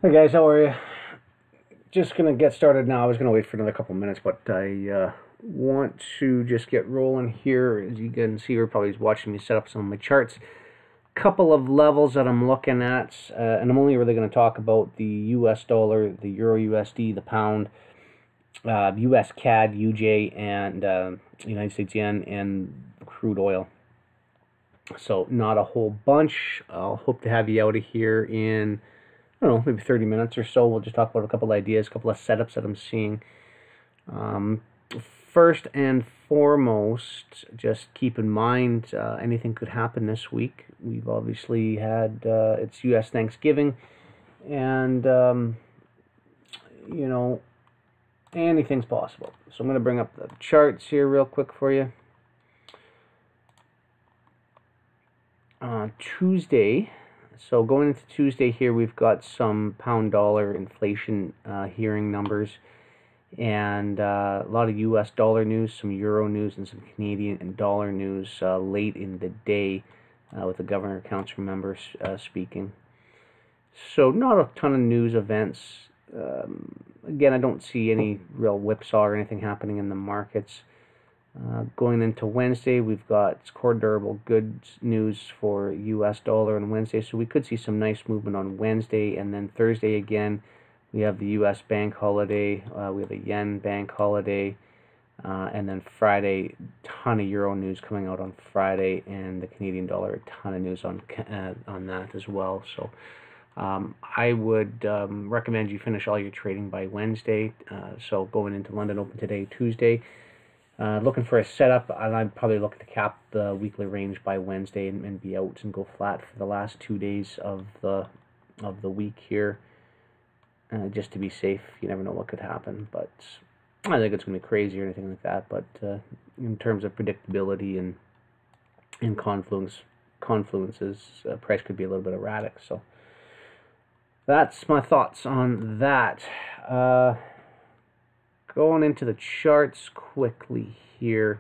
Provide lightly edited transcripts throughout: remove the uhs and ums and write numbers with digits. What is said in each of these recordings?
Hey guys, how are you? Just gonna get started now. I was gonna wait for another couple minutes, but I want to just get rolling here. As you can see, you're probably watching me set up some of my charts. Couple of levels that I'm looking at, and I'm only really going to talk about the US dollar, the Euro USD, the pound, US CAD, UJ, and United States yen, and crude oil. So not a whole bunch. I'll hope to have you out of here in, I don't know, maybe 30 minutes or so. We'll just talk about a couple ideas, a couple of setups that I'm seeing. First and foremost, just keep in mind anything could happen this week. We've obviously had it's U.S. Thanksgiving, and you know, anything's possible. So I'm going to bring up the charts here real quick for you. Tuesday. So going into Tuesday here, we've got some pound-dollar inflation hearing numbers, and a lot of U.S. dollar news, some euro news, and some Canadian and dollar news late in the day with the governor council members speaking. So not a ton of news events. Again, I don't see any real whipsaw or anything happening in the markets. Going into Wednesday, we've got core durable goods news for U.S. dollar on Wednesday, so we could see some nice movement on Wednesday, and then Thursday again, we have the U.S. bank holiday, we have a yen bank holiday, and then Friday, ton of euro news coming out on Friday, and the Canadian dollar, a ton of news on that as well. So I would recommend you finish all your trading by Wednesday. So going into London Open today, Tuesday. Looking for a setup, and I'd probably look to cap the weekly range by Wednesday and be out and go flat for the last 2 days of the week here, just to be safe. You never know what could happen, but I think it's going to be crazy or anything like that. But in terms of predictability and confluences, price could be a little bit erratic. So that's my thoughts on that. Going into the charts quickly here.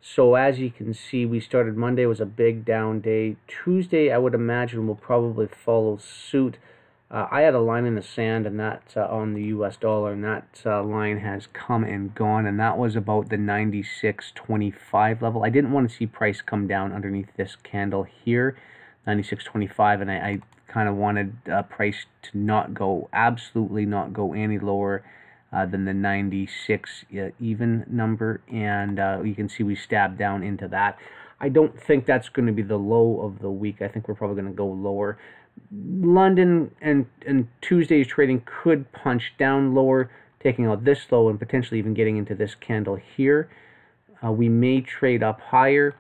So as you can see, we started Monday was a big down day. Tuesday, I would imagine, will probably follow suit. I had a line in the sand, and that on the U.S. dollar, and that line has come and gone, and that was about the 96.25 level. I didn't want to see price come down underneath this candle here, 96.25, and I kind of wanted price to not go, absolutely not go any lower than the 96 even number, and you can see we stabbed down into that. I don't think that's going to be the low of the week. I think we're probably going to go lower. London and Tuesday's trading could punch down lower, taking out this low and potentially even getting into this candle here. We may trade up higher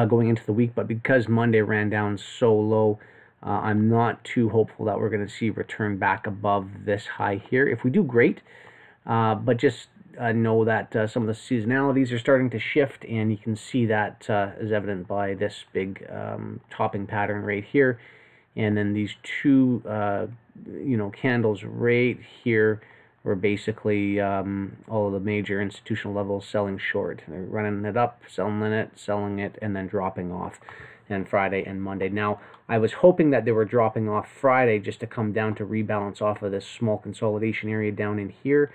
going into the week, but because Monday ran down so low, I'm not too hopeful that we're going to see return back above this high here. If we do, great, but just know that some of the seasonalities are starting to shift, and you can see that is evident by this big topping pattern right here, and then these two candles right here were basically all of the major institutional levels selling short. They're running it up, selling it, and then dropping off. And Friday and Monday. Now, I was hoping that they were dropping off Friday just to come down to rebalance off of this small consolidation area down in here.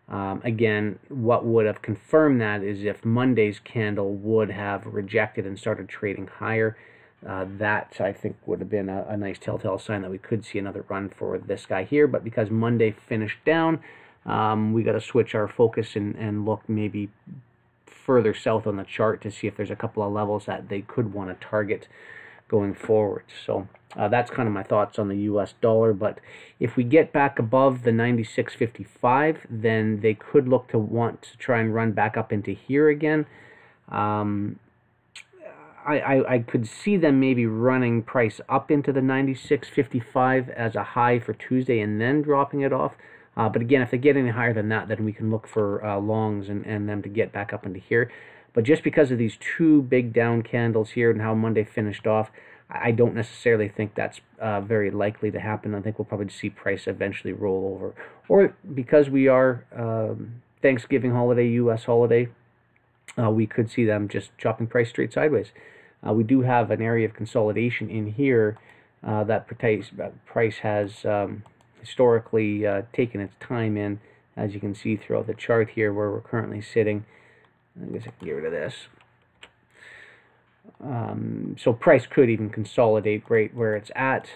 Again, what would have confirmed that is if Monday's candle would have rejected and started trading higher. That, I think, would have been a nice telltale sign that we could see another run for this guy here. But because Monday finished down, we got to switch our focus and look maybe further south on the chart to see if there's a couple of levels that they could want to target going forward. So that's kind of my thoughts on the US dollar. But if we get back above the 96.55, then they could look to want to try and run back up into here again. I could see them maybe running price up into the 96.55 as a high for Tuesday and then dropping it off. But again, if they get any higher than that, then we can look for longs and them to get back up into here. But just because of these two big down candles here and how Monday finished off, I don't necessarily think that's very likely to happen. I think we'll probably see price eventually roll over. Or because we are Thanksgiving holiday, U.S. holiday, we could see them just chopping price straight sideways. We do have an area of consolidation in here that price has historically taken its time in, as you can see throughout the chart here where we're currently sitting. I guess I can get rid of this. So price could even consolidate right where it's at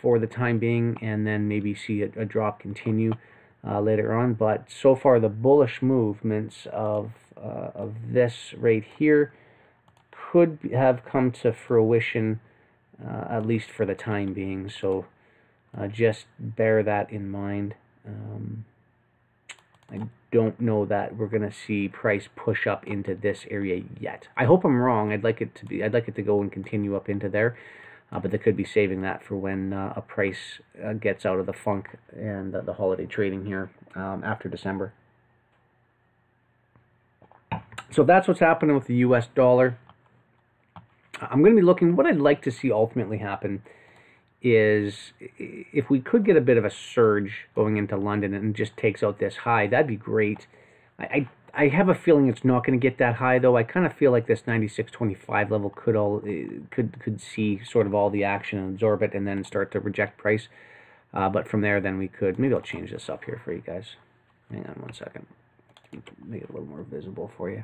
for the time being, and then maybe see a drop continue later on. But so far, the bullish movements of this right here could have come to fruition, at least for the time being. So just bear that in mind. I don't know that we're going to see price push up into this area yet. I hope I'm wrong. I'd like it to go and continue up into there, but they could be saving that for when a price gets out of the funk and the holiday trading here after December. So that's what's happening with the US dollar. I'm going to be looking, what I'd like to see ultimately happen is if we could get a bit of a surge going into London and just takes out this high, that'd be great. I have a feeling it's not going to get that high, though. I kind of feel like this 96.25 level could see sort of all the action and absorb it and then start to reject price. But from there, then we could, maybe I'll change this up here for you guys. Hang on one second. Make it a little more visible for you.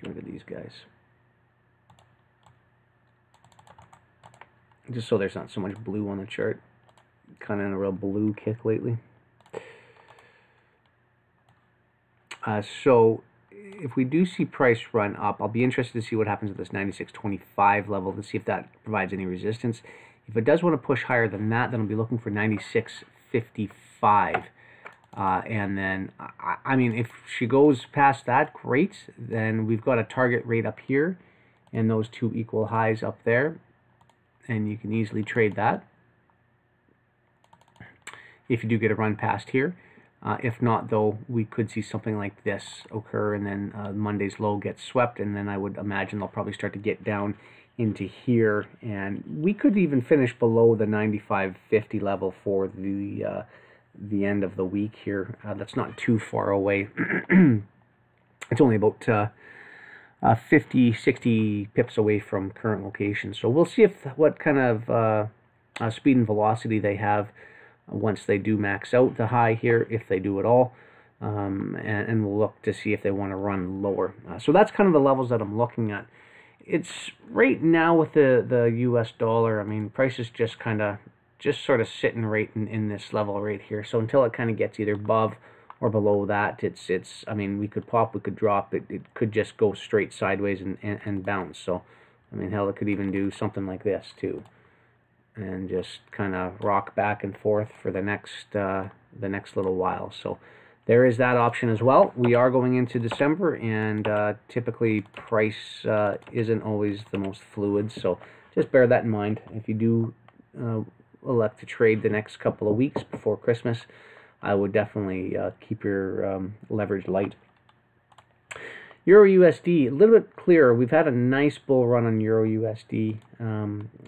Get rid of these guys. Just so there's not so much blue on the chart. Kind of in a real blue kick lately. So if we do see price run up, I'll be interested to see what happens at this 96.25 level to see if that provides any resistance. If it does want to push higher than that, then I'll be looking for 96.55. And then, I mean, if she goes past that, great. Then we've got a target rate up here and those two equal highs up there. And you can easily trade that if you do get a run past here. If not, though, we could see something like this occur, and then Monday's low gets swept, and then I would imagine they'll probably start to get down into here, and we could even finish below the 95.50 level for the end of the week here. That's not too far away. It's only about 50, 60 pips away from current location. So we'll see what kind of speed and velocity they have once they do max out the high here, if they do at all. And we'll look to see if they want to run lower. So that's kind of the levels that I'm looking at. It's right now with the US dollar, I mean, price is just sort of sitting right in this level right here. So until it kind of gets either above or below that, it's I mean, we could pop, we could drop, it could just go straight sideways and bounce. So I mean, hell, it could even do something like this too, and just kind of rock back and forth for the next little while. So there is that option as well. We are going into December, and typically price isn't always the most fluid, so just bear that in mind. If you do elect to trade the next couple of weeks before Christmas, I would definitely keep your leverage light. Euro USD, a little bit clearer. We've had a nice bull run on Euro USD.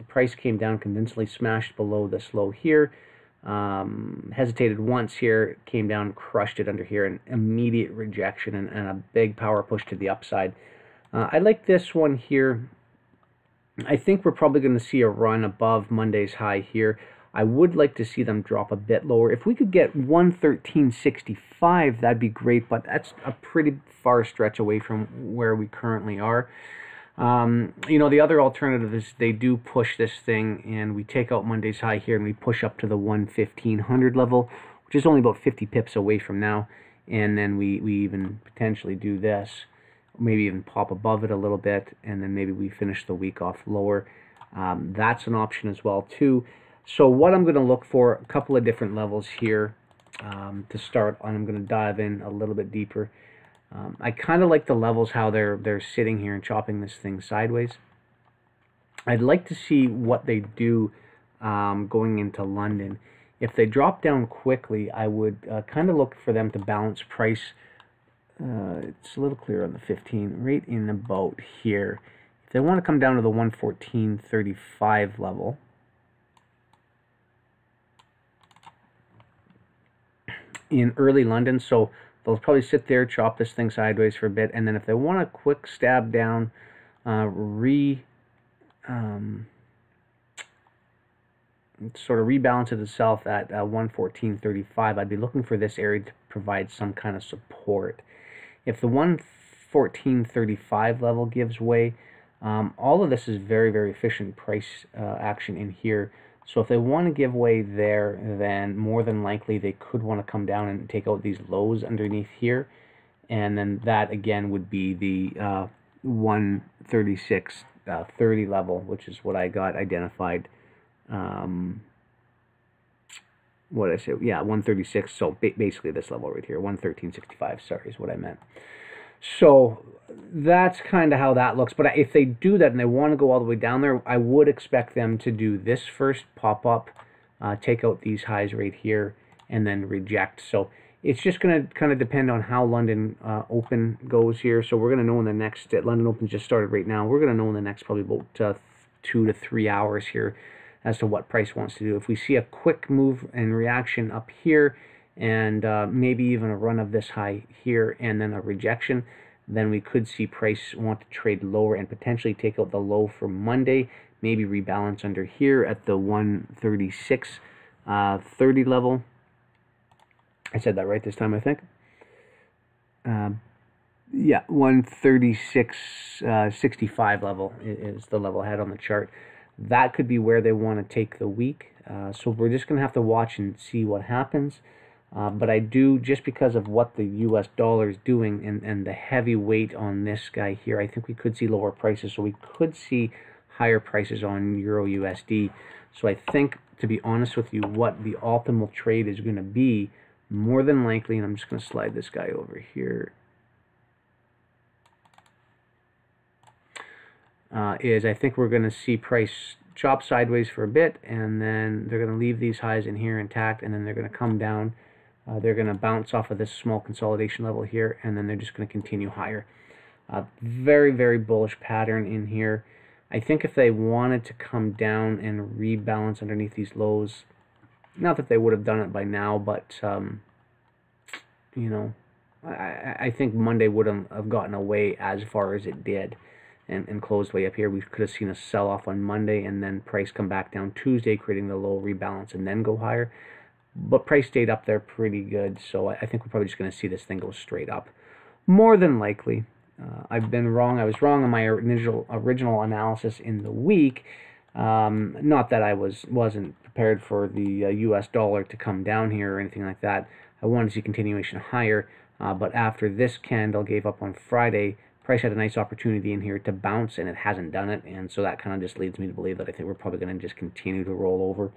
Price came down convincingly, smashed below this low here. Hesitated once here, came down, crushed it under here, and immediate rejection and a big power push to the upside. I like this one here. I think we're probably going to see a run above Monday's high here. I would like to see them drop a bit lower. If we could get 113.65, that'd be great, but that's a pretty far stretch away from where we currently are. You know, the other alternative is they do push this thing, and we take out Monday's high here, and we push up to the 11500 level, which is only about 50 pips away from now, and then we even potentially do this, maybe even pop above it a little bit, and then maybe we finish the week off lower. That's an option as well, too. So what I'm going to look for, a couple of different levels here to start on. I'm going to dive in a little bit deeper. I kind of like the levels, how they're sitting here and chopping this thing sideways. I'd like to see what they do going into London. If they drop down quickly, I would kind of look for them to balance price. It's a little clearer on the 15, right in about here. If they want to come down to the 114.35 level, in early London, so they'll probably sit there, chop this thing sideways for a bit, and then if they want a quick stab down, retest sort of rebalances itself at 114.35, I'd be looking for this area to provide some kind of support. If the 114.35 level gives way, all of this is very, very efficient price action in here. So if they want to give way there, then more than likely they could want to come down and take out these lows underneath here. And then that again would be the 136.30 level, which is what I got identified. What did I say? Yeah, 136. So basically this level right here, 113.65. Sorry, is what I meant. So that's kind of how that looks. But if they do that and they want to go all the way down there, I would expect them to do this first, pop up, take out these highs right here, and then reject. So it's just going to kind of depend on how London Open goes here. So we're going to know in the next, London Open just started right now. We're going to know in the next probably about 2 to 3 hours here as to what price wants to do. If we see a quick move and reaction up here, and maybe even a run of this high here and then a rejection, then we could see price want to trade lower and potentially take out the low from Monday, maybe rebalance under here at the 136.30 level. I said that right this time, I think. Yeah, 136.65 level is the level I had on the chart. That could be where they want to take the week. So we're just going to have to watch and see what happens. But I do, just because of what the US dollar is doing and the heavy weight on this guy here, I think we could see lower prices. So we could see higher prices on Euro USD. So I think, to be honest with you, what the optimal trade is going to be, more than likely, and I'm just going to slide this guy over here, is I think we're going to see price chop sideways for a bit, and then they're going to leave these highs in here intact, and then they're going to come down. They're going to bounce off of this small consolidation level here, and then they're just going to continue higher. Very, very bullish pattern in here. I think if they wanted to come down and rebalance underneath these lows, not that they would have done it by now, but, you know, I think Monday would have gotten away as far as it did and closed way up here. We could have seen a sell-off on Monday and then price come back down Tuesday, creating the low rebalance and then go higher. But price stayed up there pretty good, so I think we're probably just going to see this thing go straight up. More than likely. I've been wrong. I was wrong on my original analysis in the week. Not that I wasn't prepared for the US dollar to come down here or anything like that. I wanted to see continuation higher, but after this candle gave up on Friday, price had a nice opportunity in here to bounce, and it hasn't done it, and so that kind of just leads me to believe that I think we're probably going to just continue to roll over.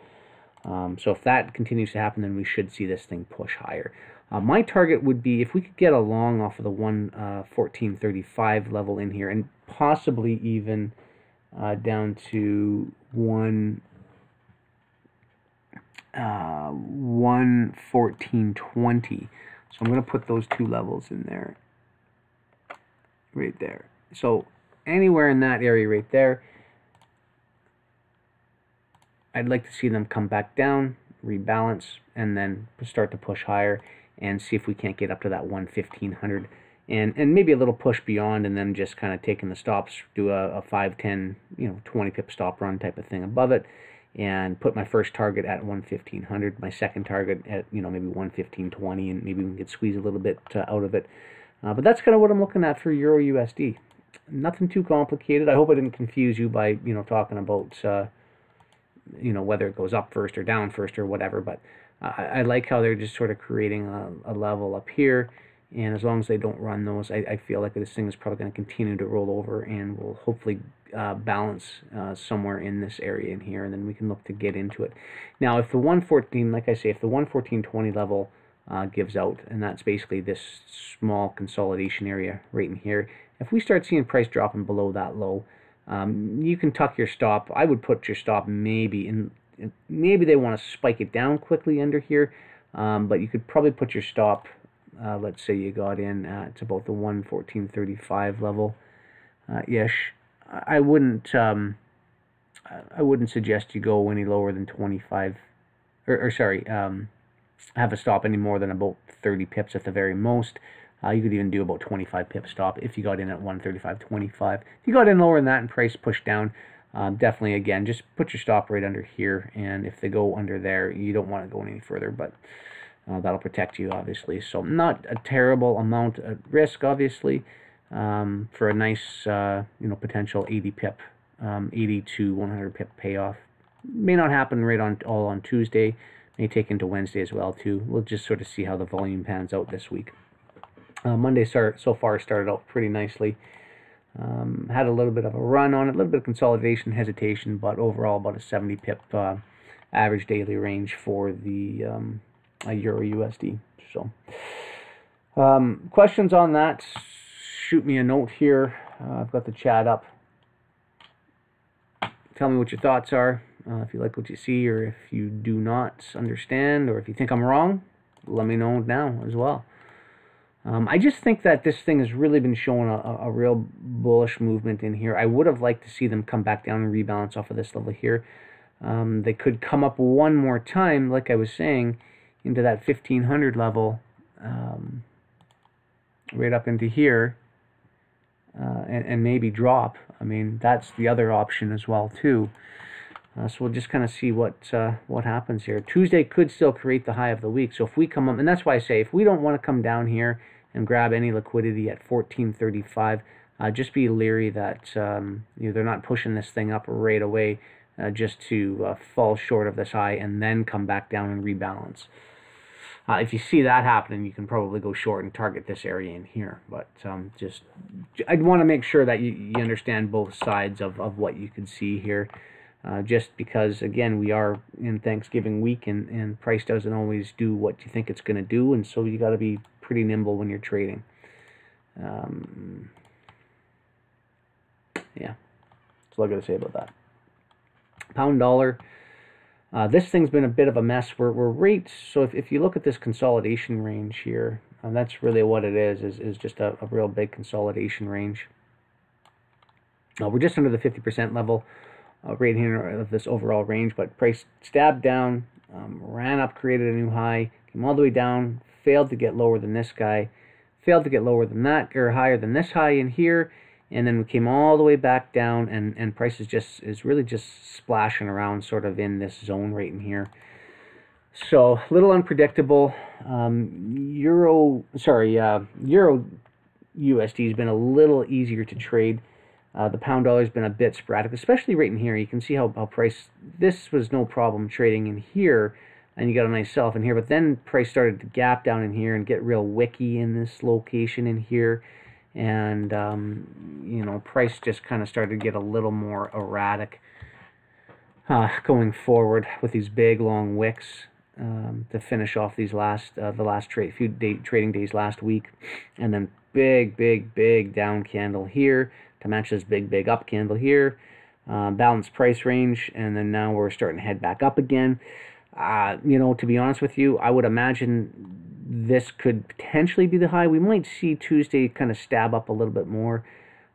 So if that continues to happen, then we should see this thing push higher. My target would be if we could get a long off of the 114.35 level in here, and possibly even down to 114.20. So I'm going to put those two levels in there, right there. So anywhere in that area right there, I'd like to see them come back down, rebalance, and then start to push higher and see if we can't get up to that 11500 and maybe a little push beyond, and then just kind of taking the stops, do a 5, 10, 20 pip stop run type of thing above it, and put my first target at 11500, my second target at maybe 11520, and maybe we can squeeze a little bit out of it. But that's kind of what I'm looking at for Euro USD. Nothing too complicated. I hope I didn't confuse you by talking about whether it goes up first or down first or whatever, but I like how they're just sort of creating a level up here, and as long as they don't run those, I feel like this thing is probably going to continue to roll over and will hopefully balance somewhere in this area in here, and then we can look to get into it. Now, if the 114, like I say, if the 114.20 level gives out, and that's basically this small consolidation area right in here, if we start seeing price dropping below that low, you can tuck your stop. I would put your stop maybe in, maybe they want to spike it down quickly under here, but you could probably put your stop, let's say you got in at about the 114.35 level ish. I wouldn't suggest you go any lower than 25, or sorry, have a stop any more than about 30 pips at the very most. You could even do about 25 pip stop if you got in at 135.25. If you got in lower than that and price pushed down, definitely, again, just put your stop right under here, and if they go under there, you don't want to go any further, but that'll protect you, obviously. So not a terrible amount at risk, obviously, for a nice, potential 80 pip, 80 to 100 pip payoff. May not happen right all on Tuesday. May take into Wednesday as well, too. We'll just sort of see how the volume pans out this week. Monday so far started out pretty nicely. Had a little bit of a run on it, a little bit of consolidation, hesitation, but overall about a 70 pip average daily range for the Euro USD. So, questions on that, shoot me a note here. I've got the chat up. Tell me what your thoughts are, if you like what you see, or if you do not understand, or if you think I'm wrong, let me know now as well. I just think that this thing has really been showing a real bullish movement in here. I would have liked to see them come back down and rebalance off of this level here. They could come up one more time, like I was saying, into that 1500 level, right up into here, and maybe drop. I mean, that's the other option as well too. So we'll just kind of see what happens here. Tuesday could still create the high of the week. So if we come up, and that's why I say if we don't want to come down here and grab any liquidity at 1435, just be leery that they're not pushing this thing up right away just to fall short of this high and then come back down and rebalance. If you see that happening, you can probably go short and target this area in here. But I'd want to make sure that you understand both sides of what you can see here. Just because, again, we are in Thanksgiving week, and price doesn't always do what you think it's going to do, and so you got to be pretty nimble when you're trading. Yeah, that's all I got to say about that. Pound dollar. This thing's been a bit of a mess. We're right. So if you look at this consolidation range here, that's really what it is just a real big consolidation range. We're just under the 50% level. Right here of this overall range, but price stabbed down, ran up, created a new high, came all the way down, failed to get lower than this guy, failed to get lower than that, or higher than this high in here, and then we came all the way back down, and price is really just splashing around sort of in this zone right in here. So a little unpredictable. Euro USD has been a little easier to trade. The pound dollar has been a bit sporadic, especially right in here. You can see how price, this was no problem trading in here, and you got a nice sell-off in here, but then price started to gap down in here and get real wicky in this location in here, and price just kind of started to get a little more erratic going forward with these big long wicks to finish off these the last trading days last week, and then big down candle here to match this big up candle here, balanced price range, and then now we're starting to head back up again. To be honest with you, I would imagine this could potentially be the high. We might see Tuesday kind of stab up a little bit more.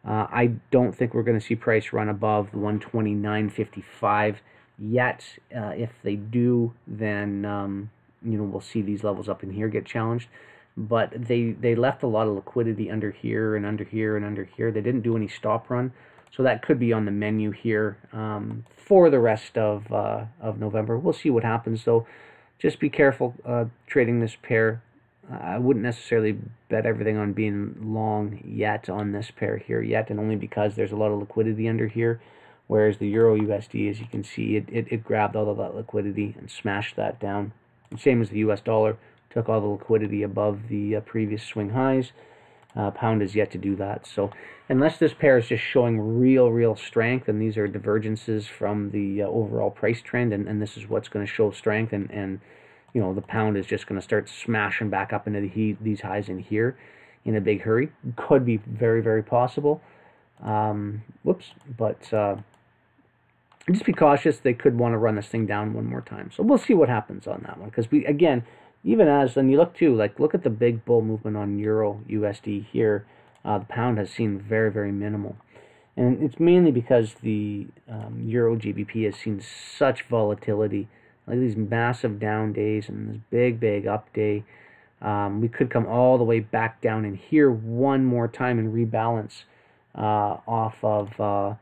I don't think we're going to see price run above 129.55 yet. If they do, then we'll see these levels up in here get challenged. But they left a lot of liquidity under here and under here and under here. They didn't do any stop run, so that could be on the menu here for the rest of November. We'll see what happens, though. Just be careful trading this pair. I wouldn't necessarily bet everything on being long yet on this pair here yet, and only because there's a lot of liquidity under here, whereas the Euro USD, as you can see, it grabbed all of that liquidity and smashed that down. And same as the US dollar. Took all the liquidity above the previous swing highs. Pound is yet to do that. So unless this pair is just showing real strength, and these are divergences from the overall price trend, and this is what's going to show strength, and the pound is just going to start smashing back up into these highs in here in a big hurry. Could be very possible. But just be cautious. They could want to run this thing down one more time. So we'll see what happens on that one, because even as, and you look too, look at the big bull movement on Euro USD here. The pound has seen very minimal. And it's mainly because the Euro GBP has seen such volatility. Like these massive down days and this big up day. We could come all the way back down in here one more time and rebalance off of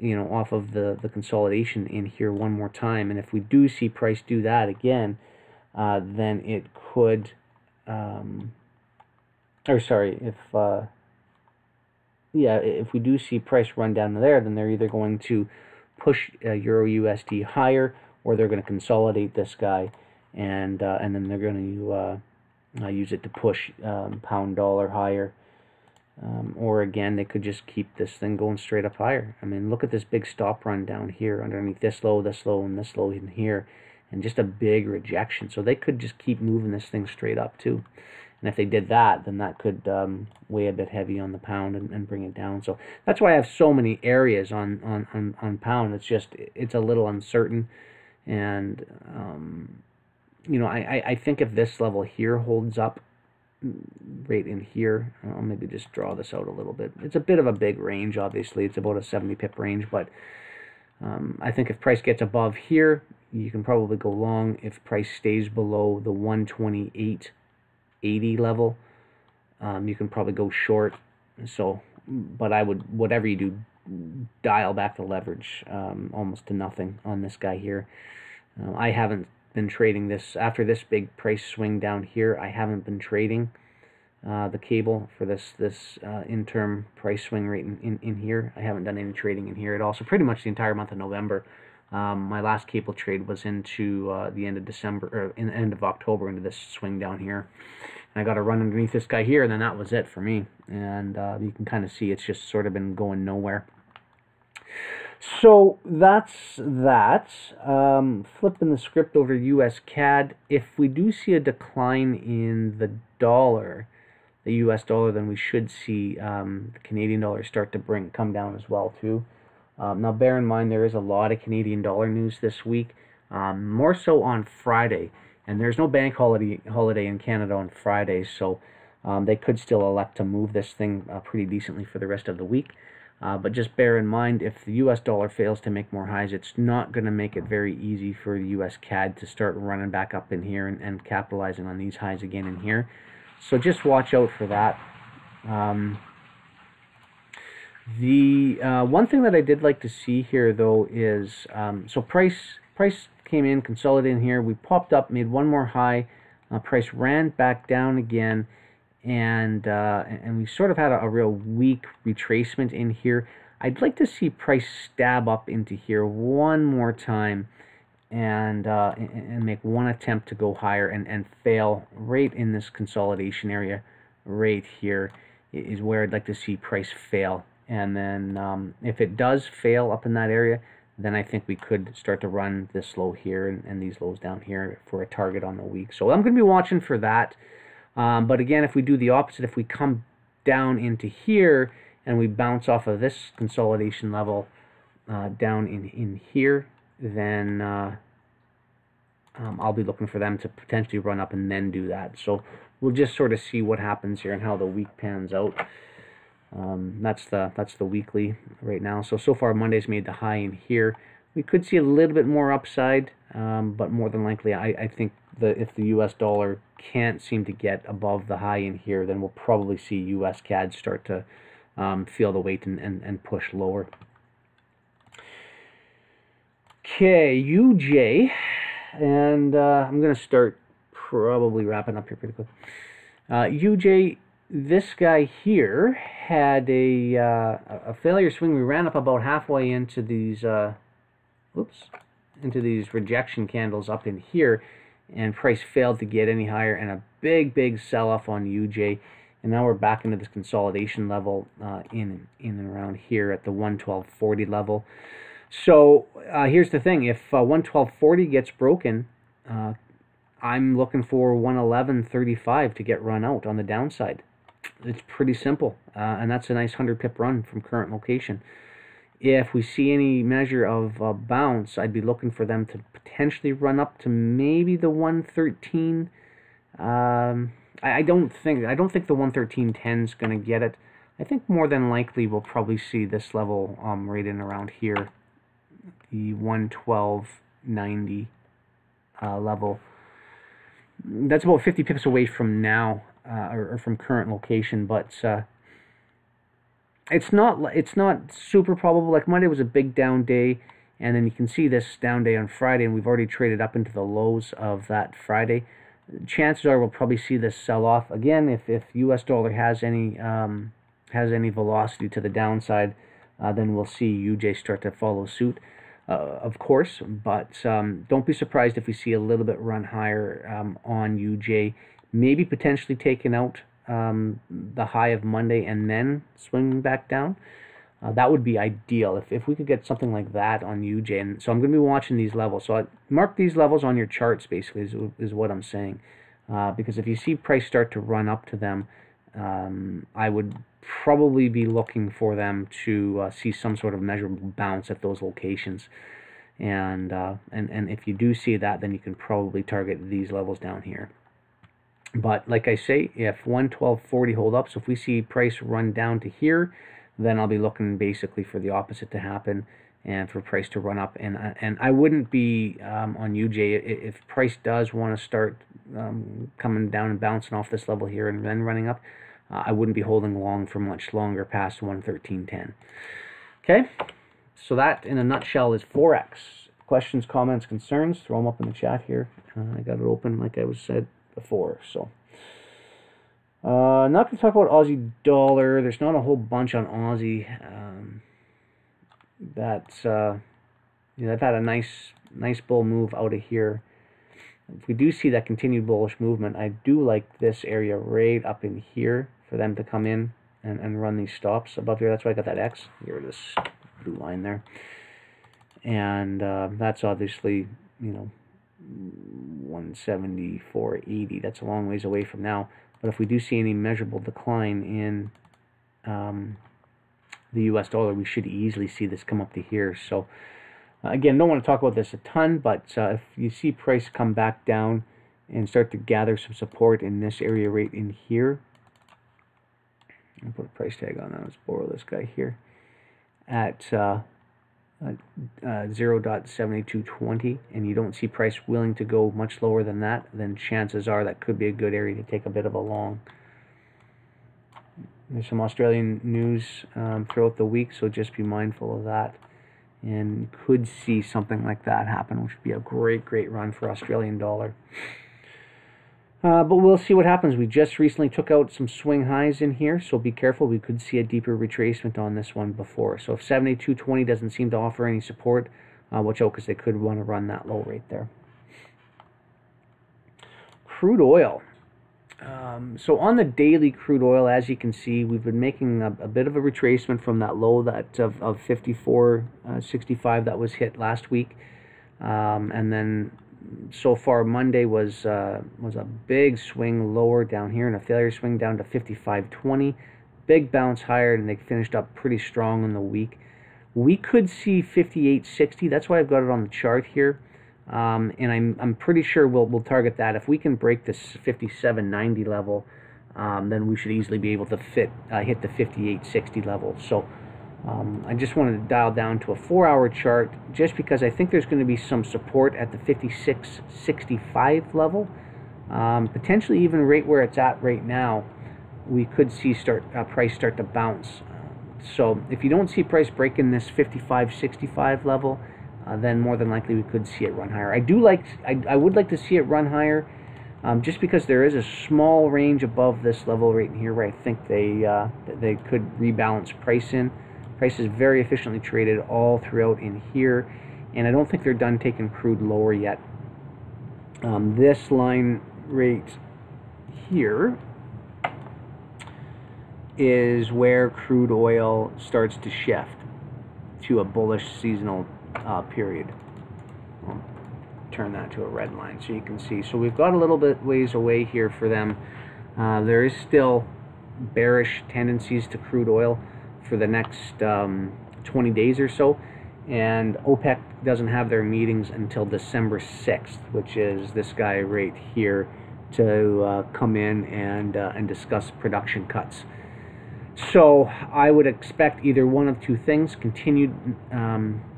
off of the consolidation in here one more time. And if we do see price do that again, then it could, or sorry, if we do see price run down to there, then they're either going to push Euro USD higher, or they're going to consolidate this guy, and then they're going to use it to push pound dollar higher. Or again, they could just keep this thing going straight up higher. I mean, look at this big stop run down here underneath this low, and this low in here, and just a big rejection. So they could just keep moving this thing straight up too. And if they did that, then that could weigh a bit heavy on the pound and bring it down. So that's why I have so many areas on pound. It's just, it's a little uncertain. And, I think if this level here holds up right in here, I'll maybe just draw this out a little bit. It's a bit of a big range, obviously. It's about a 70 pip range, but I think if price gets above here, you can probably go long. If price stays below the 128.80 level, you can probably go short. So, but I would, whatever you do, dial back the leverage almost to nothing on this guy here. I haven't been trading this after this big price swing down here. I haven't been trading the cable for this interim price swing rate in here. I haven't done any trading in here at all. So pretty much the entire month of November. My last cable trade was into the end of December, or in the end of October, into this swing down here. And I got a run underneath this guy here, and then that was it for me. And you can kind of see it's just sort of been going nowhere. So that's that. Flipping the script over to US CAD. If we do see a decline in the dollar, the US dollar, then we should see the Canadian dollar start to come down as well too. Now bear in mind there is a lot of Canadian dollar news this week, more so on Friday, and there's no bank holiday in Canada on Friday, so they could still elect to move this thing pretty decently for the rest of the week. But just bear in mind, if the US dollar fails to make more highs, it's not going to make it very easy for the US CAD to start running back up in here and capitalizing on these highs again in here. So just watch out for that. The one thing that I did like to see here, though, is so price came in, consolidated in here. We popped up, made one more high. Price ran back down again, and we sort of had a real weak retracement in here. I'd like to see price stab up into here one more time, and make one attempt to go higher and fail right in this consolidation area right here is where I'd like to see price fail. And then if it does fail up in that area, then I think we could start to run this low here and these lows down here for a target on the week. So I'm going to be watching for that. But again, if we do the opposite, if we come down into here and we bounce off of this consolidation level down in here, then I'll be looking for them to potentially run up and then do that. So we'll just sort of see what happens here and how the week pans out. That's the weekly right now. So far Monday's made the high in here. We could see a little bit more upside, but more than likely I think if the US dollar can't seem to get above the high in here, then we'll probably see US CAD start to feel the weight and push lower. Okay, UJ, and I'm going to start probably wrapping up here pretty quick. UJ, this guy here had a failure swing. We ran up about halfway into these into these rejection candles up in here, and price failed to get any higher, and a big sell-off on UJ. And now we're back into this consolidation level in and around here at the 112.40 level. So here's the thing: if 112.40 gets broken, I'm looking for 111.35 to get run out on the downside. It's pretty simple, and that's a nice 100 pip run from current location. If we see any measure of bounce, I'd be looking for them to potentially run up to maybe the 113. I don't think the 113.10 is going to get it. I think more than likely we'll probably see this level right in around here, the 112.90 level. That's about 50 pips away from now, or from current location, but it's not super probable. Like Monday was a big down day, and then you can see this down day on Friday, and we've already traded up into the lows of that Friday. Chances are we'll probably see this sell off again if U.S. dollar has any velocity to the downside. Then we'll see UJ start to follow suit, of course. But don't be surprised if we see a little bit run higher on UJ, maybe potentially taking out the high of Monday and then swinging back down. That would be ideal if we could get something like that on UJ. And so I'm going to be watching these levels. So I mark these levels on your charts, basically, is what I'm saying. Because if you see price start to run up to them, I would probably be looking for them to see some sort of measurable bounce at those locations. And if you do see that, then you can probably target these levels down here. But like I say, if 112.40 hold up, so if we see price run down to here, then I'll be looking basically for the opposite to happen and for price to run up. And I wouldn't be on UJ if price does want to start coming down and bouncing off this level here and then running up. I wouldn't be holding long for much longer past 113.10. Okay, so that in a nutshell is Forex. Questions, comments, concerns, throw them up in the chat here. I got it open like I was said before. So not going to talk about Aussie dollar. There's not a whole bunch on Aussie. I've had a nice bull move out of here. If we do see that continued bullish movement, I do like this area right up in here for them to come in and run these stops above here. That's why I got that X here, this blue line there. And that's obviously, 174.80. That's a long ways away from now. But if we do see any measurable decline in the U.S. dollar, we should easily see this come up to here. So again, don't want to talk about this a ton, but if you see price come back down and start to gather some support in this area right in here, I'll put a price tag on that. Let's borrow this guy here at 0.7220, and you don't see price willing to go much lower than that, then chances are that could be a good area to take a bit of a long. There's some Australian news throughout the week, so just be mindful of that. And you could see something like that happen, which would be a great run for Australian dollar. But we'll see what happens. We just recently took out some swing highs in here, so be careful. We could see a deeper retracement on this one before. So if 72.20 doesn't seem to offer any support, watch out because they could want to run that low right there. Crude oil. So on the daily crude oil, as you can see, we've been making a bit of a retracement from that low that of 54.65 that was hit last week, and then so far Monday was a big swing lower down here and a failure swing down to 55.20, big bounce higher, and they finished up pretty strong in the week. We could see 58.60. That's why I've got it on the chart here. And I'm pretty sure we'll target that. If we can break this 57.90 level, then we should easily be able to hit the 58.60 level. So I just wanted to dial down to a 4-hour chart just because I think there's going to be some support at the 56.65 level, potentially even right where it's at right now. We could see price start to bounce. So if you don't see price breaking this 55.65 level, then more than likely we could see it run higher. I would like to see it run higher, just because there is a small range above this level right in here where I think they could rebalance price in. Price is very efficiently traded all throughout in here, and I don't think they're done taking crude lower yet. This line right here is where crude oil starts to shift to a bullish seasonal period. I'll turn that to a red line so you can see. So we've got a little bit ways away here for them. There is still bearish tendencies to crude oil for the next 20 days or so, and OPEC doesn't have their meetings until December 6th, which is this guy right here, to come in and discuss production cuts. So I would expect either one of two things: continued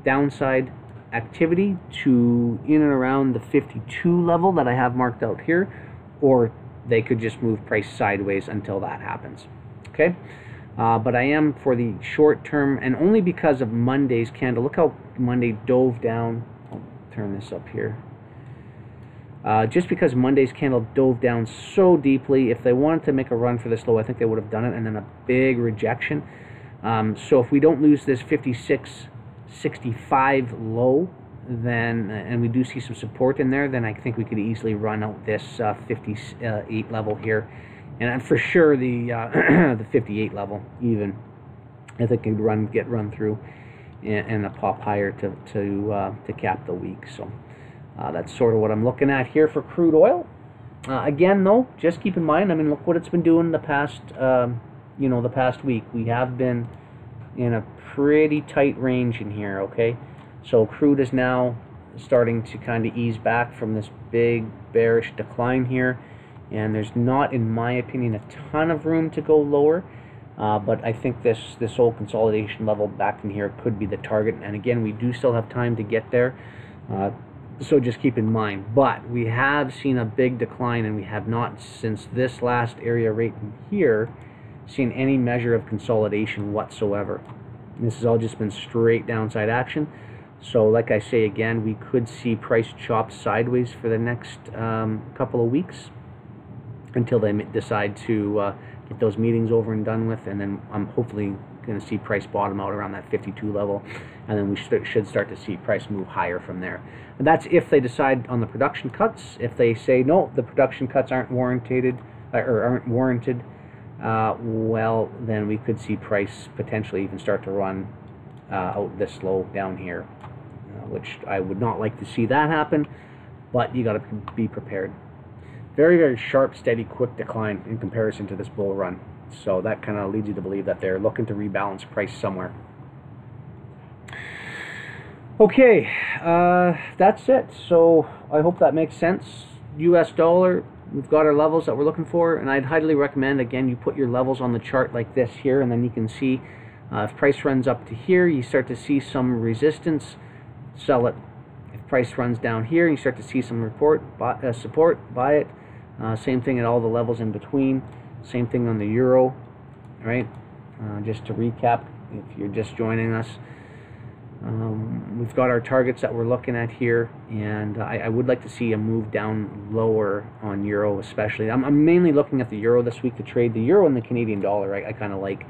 downside activity to in and around the 52 level that I have marked out here, or they could just move price sideways until that happens. Okay, But I am for the short term, and only because of Monday's candle. Look how Monday dove down. I'll turn this up here. Just because Monday's candle dove down so deeply, if they wanted to make a run for this low, I think they would have done it, and then a big rejection. So if we don't lose this 56.65 low, then, and we do see some support in there, then I think we could easily run out this 58 level here. And for sure the the 58 level even, I think could get run through and a pop higher to cap the week. So that's sort of what I'm looking at here for crude oil. Again, though, just keep in mind, I mean, look what it's been doing the past the past week. We have been in a pretty tight range in here. Okay, so crude is now starting to kind of ease back from this big bearish decline here. And there's not, in my opinion, a ton of room to go lower, but I think this whole consolidation level back in here could be the target. And again, we do still have time to get there, so just keep in mind. But we have seen a big decline, and we have not, since this last area right in here, seen any measure of consolidation whatsoever. This has all just been straight downside action. So like I say again, we could see price chop sideways for the next couple of weeks, until they decide to get those meetings over and done with, and then I'm hopefully going to see price bottom out around that 52 level, and then we should start to see price move higher from there. And that's if they decide on the production cuts. If they say no, the production cuts aren't warranted, well, then we could see price potentially even start to run out this low down here, which I would not like to see that happen, but you got to be prepared. Very, very sharp, steady, quick decline in comparison to this bull run. So that kind of leads you to believe that they're looking to rebalance price somewhere. Okay, that's it. So I hope that makes sense. US dollar, we've got our levels that we're looking for, and I'd highly recommend, again, you put your levels on the chart like this here, and then you can see if price runs up to here, you start to see some resistance, sell it. If price runs down here, you start to see some support, buy it. Same thing at all the levels in between. Same thing on the euro, right? Just to recap, if you're just joining us, we've got our targets that we're looking at here, and I would like to see a move down lower on euro, especially. I'm mainly looking at the euro this week to trade. The euro and the Canadian dollar I kind of like,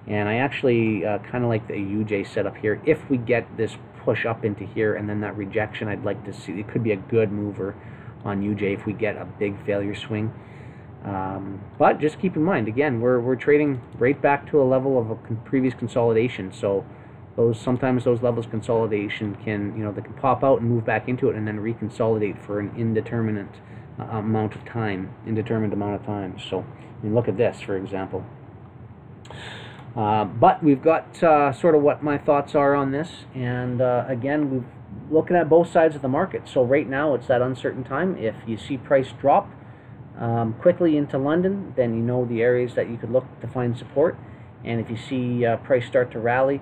and I actually kind of like the UJ setup here. If we get this push up into here and then that rejection, I'd like to see, it could be a good mover on UJ if we get a big failure swing. But just keep in mind, again, we're trading right back to a level of a previous consolidation. So sometimes those levels of consolidation can, they can pop out and move back into it and then reconsolidate for an indeterminate amount of time. So I mean, look at this, for example. But we've got sort of what my thoughts are on this, and again, we're looking at both sides of the market. So right now it's that uncertain time. If you see price drop quickly into London, then you know the areas that you could look to find support, and if you see price start to rally,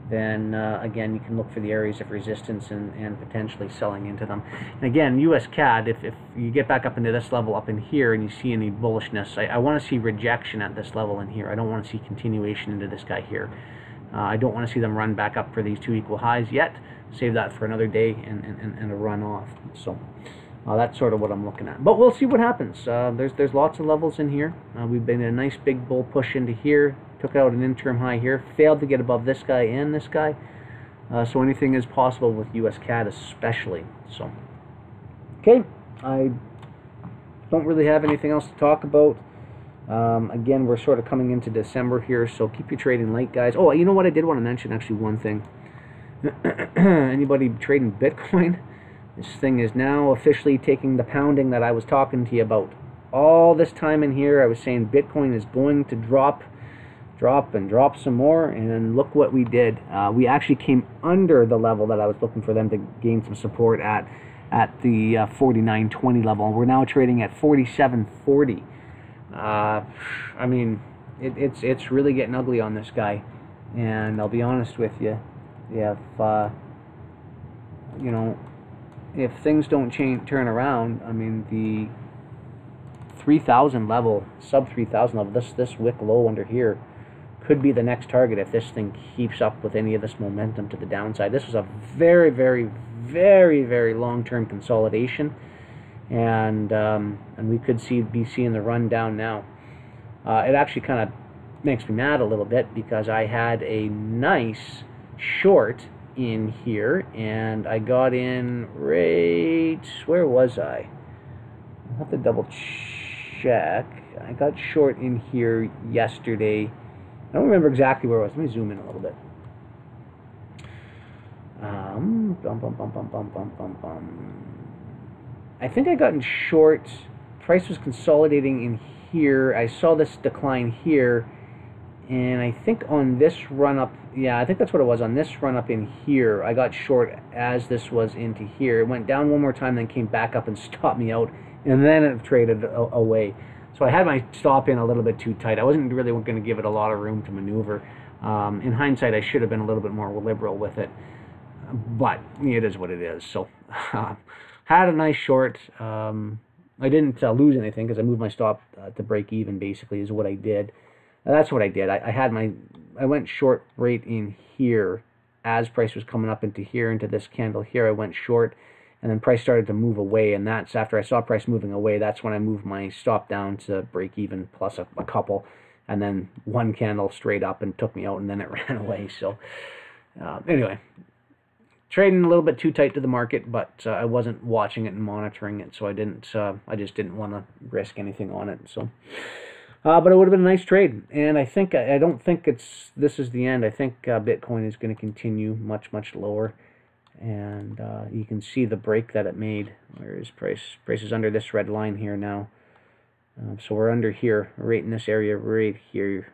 then again, you can look for the areas of resistance and potentially selling into them. And again, US CAD, if you get back up into this level up in here and you see any bullishness, I want to see rejection at this level in here. I don't want to see continuation into this guy here. I don't want to see them run back up for these two equal highs yet. Save that for another day and a run off. So that's sort of what I'm looking at. But we'll see what happens. There's lots of levels in here. We've been in a nice big bull push into here. Took out an interim high here. Failed to get above this guy and this guy. So anything is possible with US CAD especially. So, okay. I don't really have anything else to talk about. Again, we're sort of coming into December here, so keep your trading light, guys. Oh, you know what? I did want to mention actually one thing. Anybody trading Bitcoin? This thing is now officially taking the pounding that I was talking to you about. All this time in here, I was saying Bitcoin is going to drop some more, and then look what we did. We actually came under the level that I was looking for them to gain some support at the 49.20 level. We're now trading at 47.40. I mean, it's really getting ugly on this guy, and I'll be honest with you, if things don't turn around, I mean, the 3,000 level, sub 3,000 level, this wick low under here could be the next target if this thing keeps up with any of this momentum to the downside. This was a very, very, very, very long-term consolidation, and we could be seeing the run down now. It actually kind of makes me mad a little bit because I had a nice short in here, and I got in right, where was I? I'll have to double check. I got short in here yesterday. I don't remember exactly where it was. Let me zoom in a little bit. I think I got in short. Price was consolidating in here. I saw this decline here, and I think on this run up, yeah, I think that's what it was. On this run up in here, I got short as this was into here. It went down one more time, then came back up and stopped me out, and then it traded away. So I had my stop in a little bit too tight. I wasn't really going to give it a lot of room to maneuver. In hindsight, I should have been a little bit more liberal with it, but it is what it is. So had a nice short. I didn't lose anything because I moved my stop to break even, basically, is what I did. That's what I did. I went short right in here as price was coming up into here, into this candle here. I went short, and then price started to move away, and that's after I saw price moving away. That's when I moved my stop down to break even plus a couple, and then one candle straight up and took me out, and then it ran away. So anyway, trading a little bit too tight to the market, but I wasn't watching it and monitoring it, so I just didn't want to risk anything on it. So but it would have been a nice trade, and I don't think this is the end. I think Bitcoin is going to continue much lower, and you can see the break that it made. Where is price? Price is under this red line here now, so we're under here, right in this area right here.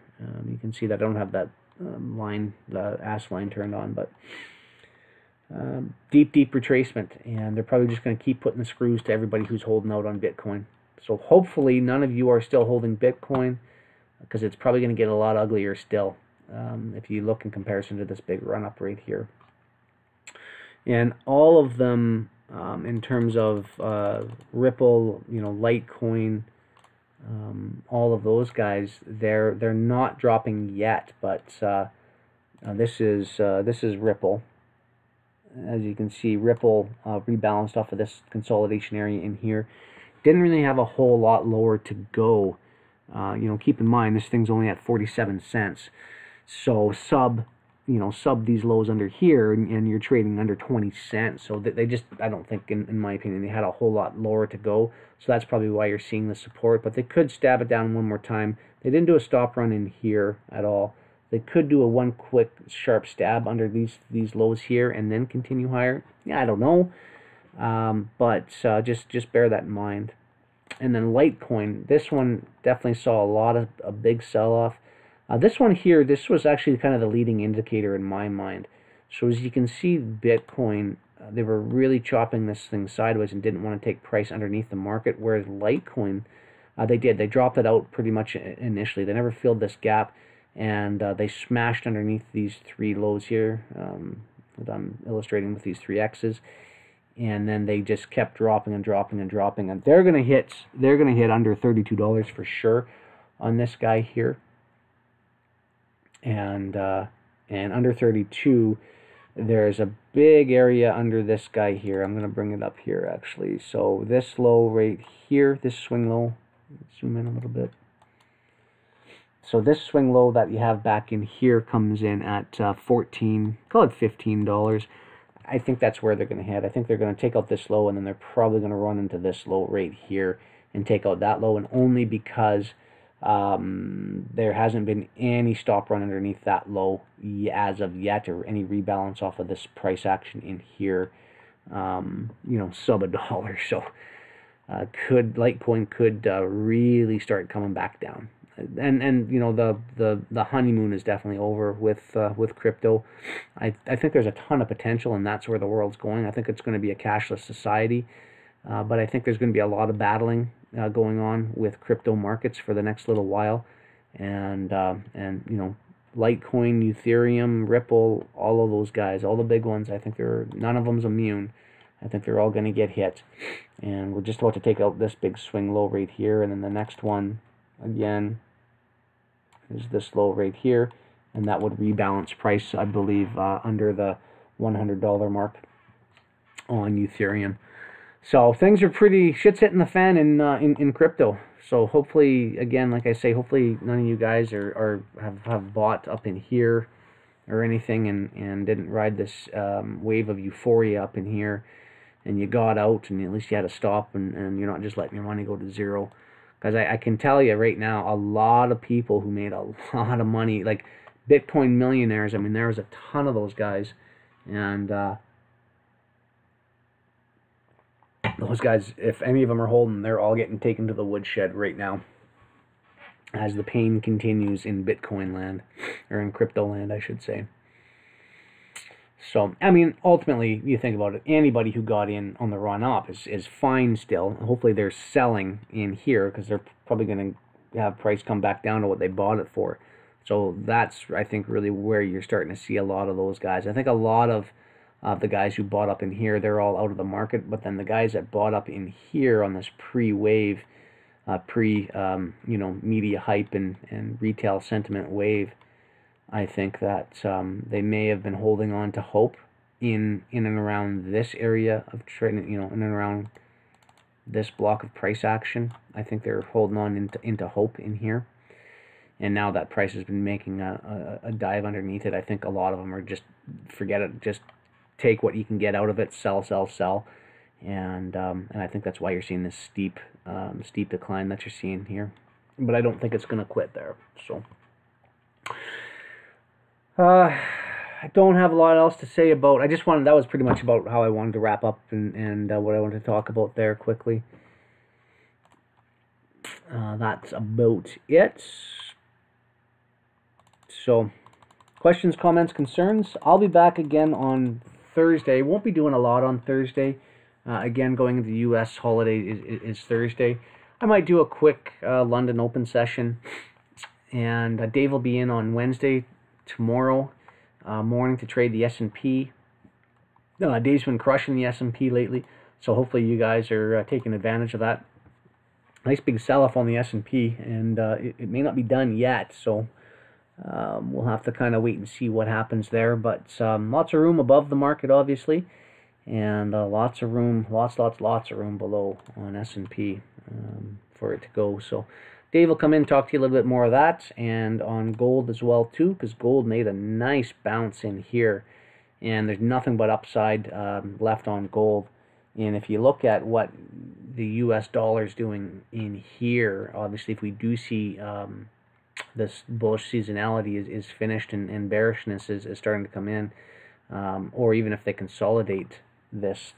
You can see that I don't have that line, the ass line turned on, but deep retracement, and they're probably just going to keep putting the screws to everybody who's holding out on Bitcoin. So hopefully none of you are still holding Bitcoin, because it's probably going to get a lot uglier still if you look in comparison to this big run-up right here. And all of them, in terms of Ripple, Litecoin, all of those guys, they're not dropping yet, but this is Ripple. As you can see, Ripple rebalanced off of this consolidation area in here. Didn't really have a whole lot lower to go. Keep in mind this thing's only at 47 cents. So sub these lows under here, and you're trading under 20 cents. So they just, I don't think, in my opinion, they had a whole lot lower to go. So that's probably why you're seeing the support. But they could stab it down one more time. They didn't do a stop run in here at all. They could do a one quick sharp stab under these lows here and then continue higher. Yeah, I don't know. But just bear that in mind. And then Litecoin, this one definitely saw a big sell-off. This one here, this was actually kind of the leading indicator in my mind. So as you can see, Bitcoin, they were really chopping this thing sideways and didn't want to take price underneath the market, whereas Litecoin, they did. They dropped it out pretty much initially. They never filled this gap, and they smashed underneath these three lows here that I'm illustrating with these three X's. And then they just kept dropping and dropping and dropping, and they're gonna hit under $32 for sure on this guy here, and under 32. There's a big area under this guy here. I'm gonna bring it up here actually. So this low right here, this swing low. Zoom in a little bit. So this swing low that you have back in here comes in at call it $15. I think that's where they're going to hit. I think they're going to take out this low, and then they're probably going to run into this low right here and take out that low, and only because there hasn't been any stop run underneath that low as of yet, or any rebalance off of this price action in here, sub $1. So Litecoin could really start coming back down. And the honeymoon is definitely over with crypto. I think there's a ton of potential, and that's where the world's going. I think it's going to be a cashless society, but I think there's going to be a lot of battling going on with crypto markets for the next little while, and Litecoin, Ethereum, Ripple, all of those guys, all the big ones. I think none of them's immune. I think they're all going to get hit, and we're just about to take out this big swing low right here, and then the next one again is this low right here, and that would rebalance price, I believe, under the $100 mark on Ethereum. So things are pretty, shit's hitting the fan in crypto. So hopefully, again, like I say, hopefully none of you guys have bought up in here or anything and didn't ride this wave of euphoria up in here, and you got out and at least you had to stop and you're not just letting your money go to zero. Because I can tell you right now, a lot of people who made a lot of money, like Bitcoin millionaires, I mean, there was a ton of those guys, and those guys, if any of them are holding, they're all getting taken to the woodshed right now as the pain continues in Bitcoin land, or in crypto land, I should say. So, I mean, ultimately, you think about it, anybody who got in on the run up is fine still. Hopefully they're selling in here because they're probably going to have price come back down to what they bought it for. So that's, I think, really where you're starting to see a lot of those guys. I think a lot of the guys who bought up in here, they're all out of the market. But then the guys that bought up in here on this pre-wave, media hype and retail sentiment wave, I think that they may have been holding on to hope in and around this area of trading, in and around this block of price action. I think they're holding on into hope in here. And now that price has been making a dive underneath it, I think a lot of them are just, forget it, just take what you can get out of it, sell, sell, sell. And I think that's why you're seeing this steep decline that you're seeing here. But I don't think it's going to quit there. So I don't have a lot else to say about. That was pretty much about how I wanted to wrap up and what I wanted to talk about there quickly. That's about it. So, questions, comments, concerns? I'll be back again on Thursday. Won't be doing a lot on Thursday. Again, going into the U.S. holiday is Thursday. I might do a quick London Open session. And Dave will be in on Wednesday, tomorrow morning, to trade the S&P. Dave's been crushing the S&P lately, so hopefully you guys are taking advantage of that. Nice big sell-off on the S&P, and it may not be done yet, so we'll have to kind of wait and see what happens there. But lots of room above the market, obviously, and lots of room below on S&P for it to go. So Dave will come in and talk to you a little bit more of that, and on gold as well too, because gold made a nice bounce in here, and there's nothing but upside left on gold. And if you look at what the U.S. dollar is doing in here, obviously if we do see this bullish seasonality is finished and bearishness is starting to come in, or even if they consolidate this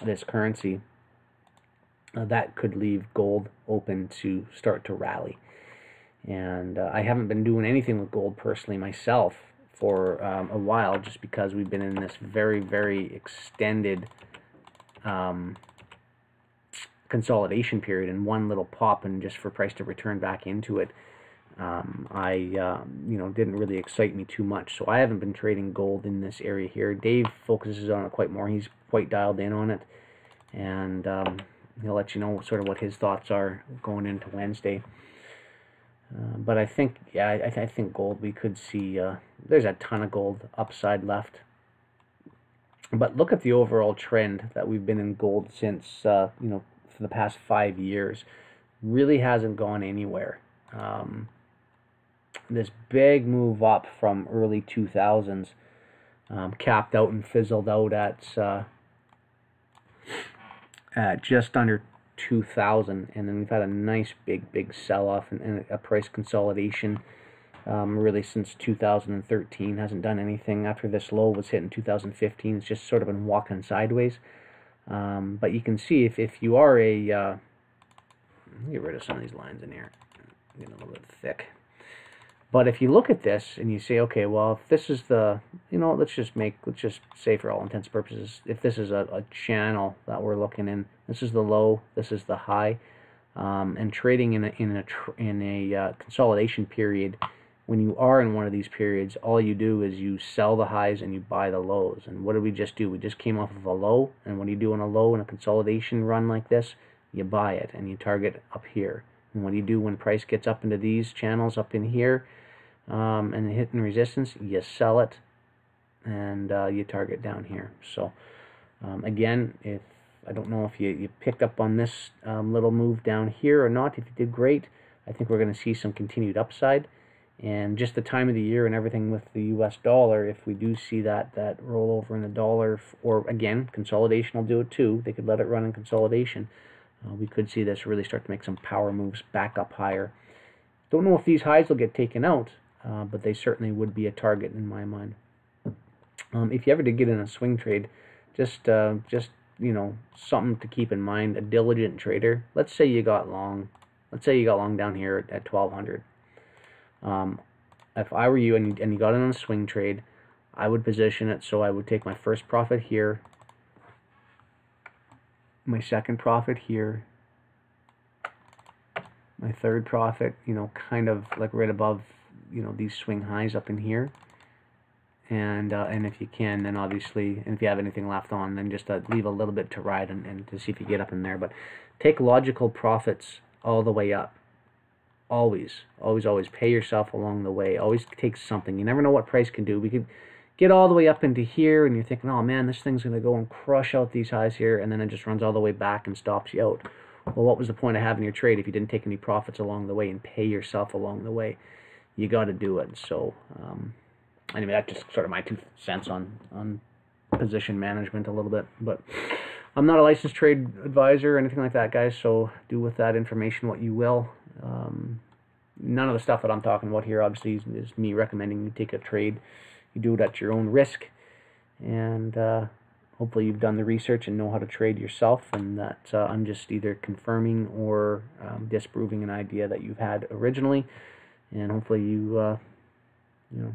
this currency, that could leave gold open to start to rally. And I haven't been doing anything with gold personally myself for a while, just because we've been in this very, very extended consolidation period, and one little pop and just for price to return back into it, didn't really excite me too much. So I haven't been trading gold in this area here. Dave focuses on it quite more. He's quite dialed in on it, and he'll let you know sort of what his thoughts are going into Wednesday. But I think, I think gold, we could see, there's a ton of gold upside left. But look at the overall trend that we've been in gold since, for the past 5 years. Really hasn't gone anywhere. This big move up from early 2000s, capped out and fizzled out at just under 2000, and then we've had a nice big sell-off and a price consolidation really since 2013. Hasn't done anything after this low was hit in 2015. It's just sort of been walking sideways. But you can see if you are a let me get rid of some of these lines in here, getting a little bit thick. But if you look at this and you say, okay, well, if this is the, let's just say for all intents and purposes, if this is a channel that we're looking in, this is the low, this is the high, and trading in a consolidation period, when you are in one of these periods, all you do is you sell the highs and you buy the lows. And what did we just do? We just came off of a low, and when you do on a low in a consolidation run like this, you buy it and you target up here. And what do you do when price gets up into these channels up in here? and hitting resistance, you sell it, and you target down here. So again, if I don't know if you picked up on this little move down here or not. If you did, great. I think we're going to see some continued upside. And just the time of the year and everything with the US dollar, if we do see that rollover in the dollar, or again, consolidation will do it too. They could let it run in consolidation. We could see this really start to make some power moves back up higher. Don't know if these highs will get taken out, but they certainly would be a target in my mind. If you ever did get in a swing trade, just you know, something to keep in mind. A diligent trader. Let's say you got long. Let's say you got long down here at 1200. If I were you and you got in on a swing trade, I would position it so I would take my first profit here, my second profit here, my third profit, you know, kind of like right above, you know, these swing highs up in here. And if you can, then obviously, and if you have anything left on, then just leave a little bit to ride and to see if you get up in there. But take logical profits all the way up. Always, always, always pay yourself along the way. Always take something. You never know what price can do. We could get all the way up into here, and you're thinking, oh man, this thing's going to go and crush out these highs here, and then it just runs all the way back and stops you out. Well, what was the point of having your trade if you didn't take any profits along the way and pay yourself along the way? You got to do it. So, anyway, that's just sort of my 2 cents on position management a little bit. But I'm not a licensed trade advisor or anything like that, guys, so do with that information what you will. None of the stuff that I'm talking about here, obviously, is me recommending you take a trade. You do it at your own risk, and hopefully you've done the research and know how to trade yourself, and that I'm just either confirming or disproving an idea that you've had originally, and hopefully you, you know,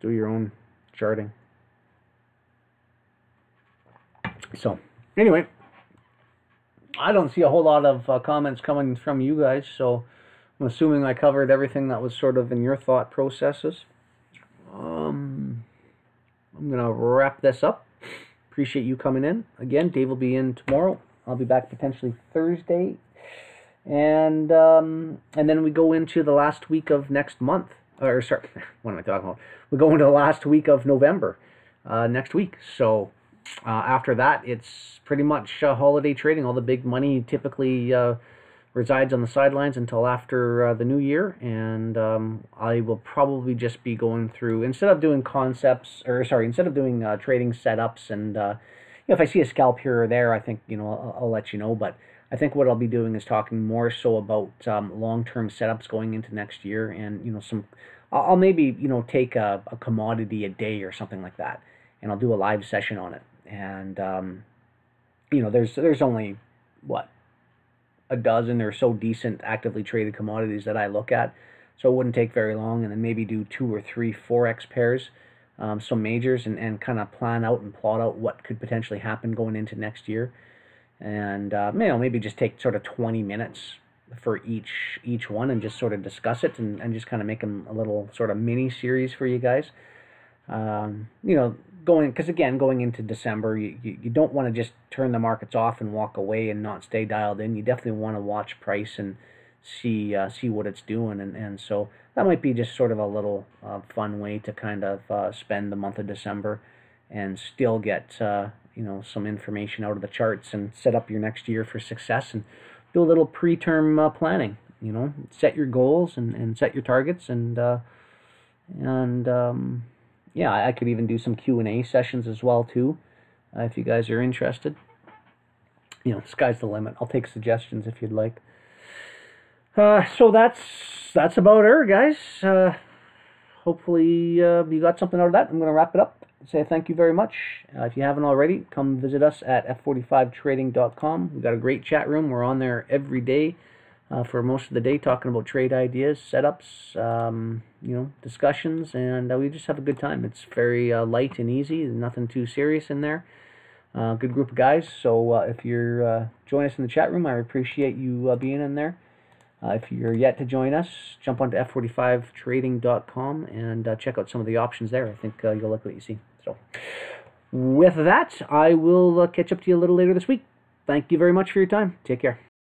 do your own charting. So, anyway, I don't see a whole lot of comments coming from you guys, so I'm assuming I covered everything that was sort of in your thought processes. I'm going to wrap this up. Appreciate you coming in. Again, Dave will be in tomorrow. I'll be back potentially Thursday. And then we go into the last week of next month. Or, sorry, what am I talking about? We go into the last week of November next week. So after that, it's pretty much holiday trading. All the big money typically resides on the sidelines until after the new year, and I will probably just be going through, instead of doing trading setups, and you know, if I see a scalp here or there, I think, you know, I'll let you know. But I think what I'll be doing is talking more so about long-term setups going into next year, and, you know, I'll maybe, you know, take a commodity a day or something like that, and I'll do a live session on it. And you know, there's only what, a dozen or so decent actively traded commodities that I look at, so it wouldn't take very long. And then maybe do 2 or 3 Forex pairs, some majors, and kind of plan out and plot out what could potentially happen going into next year. And you know, maybe just take sort of 20 minutes for each one and just sort of discuss it, and just kind of make them a little sort of mini series for you guys. You know, because again, going into December, you don't want to just turn the markets off and walk away and not stay dialed in. You definitely want to watch price and see what it's doing, and so that might be just sort of a little fun way to kind of spend the month of December and still get you know, some information out of the charts and set up your next year for success, and do a little pre-term planning. You know, set your goals and set your targets, and yeah, I could even do some Q&A sessions as well too, if you guys are interested. You know, sky's the limit. I'll take suggestions if you'd like. So that's about it, guys. Hopefully you got something out of that. I'm going to wrap it up. Say thank you very much. If you haven't already, come visit us at f45trading.com. We've got a great chat room. We're on there every day for most of the day, talking about trade ideas, setups, you know, discussions, and we just have a good time. It's very light and easy. There's nothing too serious in there. Good group of guys. So if you're join us in the chat room, I appreciate you being in there. If you're yet to join us, jump onto f45trading.com and check out some of the options there. I think you'll like what you see. So with that, I will catch up to you a little later this week. Thank you very much for your time. Take care.